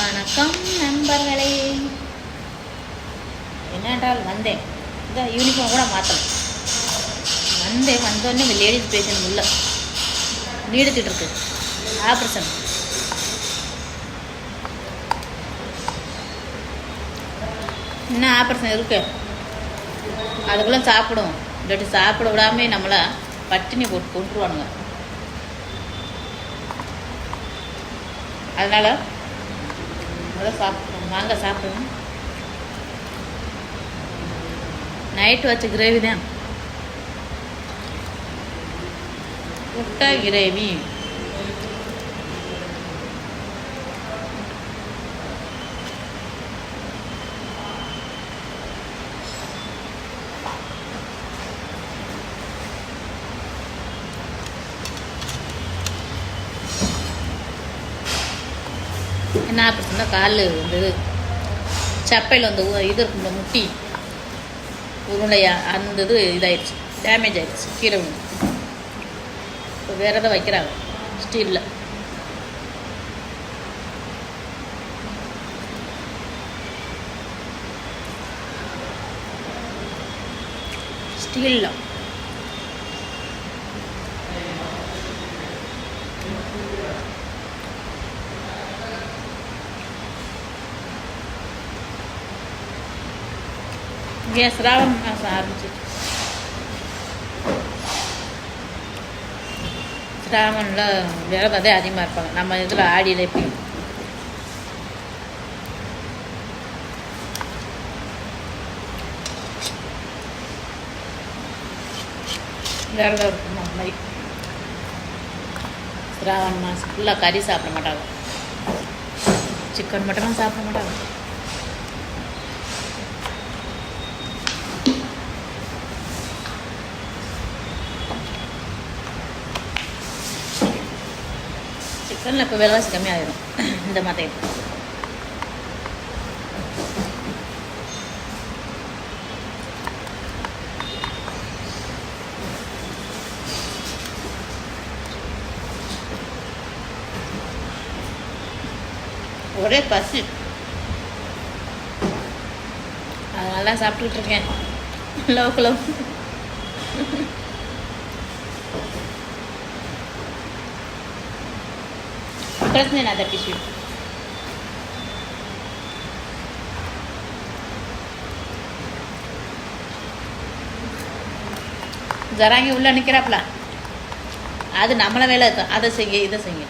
வணக்கம் நண்பர்களே. என்னென்றால் வந்தேன், இதான் யூனிஃபார்ம் கூட மாற்றலாம். வந்தோடனே இந்த லேடிஸ் பேஷண்ட் உள்ள நீடித்துட்டு இருக்கு ஆப்ரேஷன். இன்னும் ஆப்ரேஷன் இருக்கு, அதுக்குள்ளே சாப்பிடும். இல்லாட்டி சாப்பிட விடாமல் நம்மளை பட்டினி போட்டு கொண்டுருவானுங்க. அதனால் முதல்ல சாப்பிடணும், வாங்க சாப்பிடணும். நைட்டு வச்ச கிரேவி தான், முட்டை கிரேவி. என்ன ஆப்ரேஷன் தான் கால் வந்து சப்பையில் வந்து இது இருக்கும்ல முட்டி உருளையா, அந்த இது இதாகிடுச்சு, டேமேஜ் ஆகிடுச்சு, கீழே விழுந்து. இப்போ வேறு எதாவது வைக்கிறாங்க ஸ்டீலில். ஸ்டீலில் சிராவண மாதம் ஆரம்பிச்சிச்சு. சிராவணில் விரதம் அதே அதிகமாக இருப்பாங்க. நம்ம இதில் ஆடியில் எப்படி விரதம் இருக்கும், அந்த மாதிரி சிராவண மாதம் ஃபுல்லாக கறி சாப்பிட மாட்டாங்க, சிக்கன் மட்டும்லாம் சாப்பிட மாட்டாங்க. சிக்கனில் இப்போ விலைவாசி கம்மியாகிடும் இந்த மாதிரி. ஒரே பசி, அதனால சாப்பிட்டுட்டு இருக்கேன் லோக்கலும். खरंच नाही ना आता पिशवी. जरा उள்ள நிற்கிறாப்ல, அது நம்மளை வேலை இருக்கும், அதை செய்ய இதை செய்ய.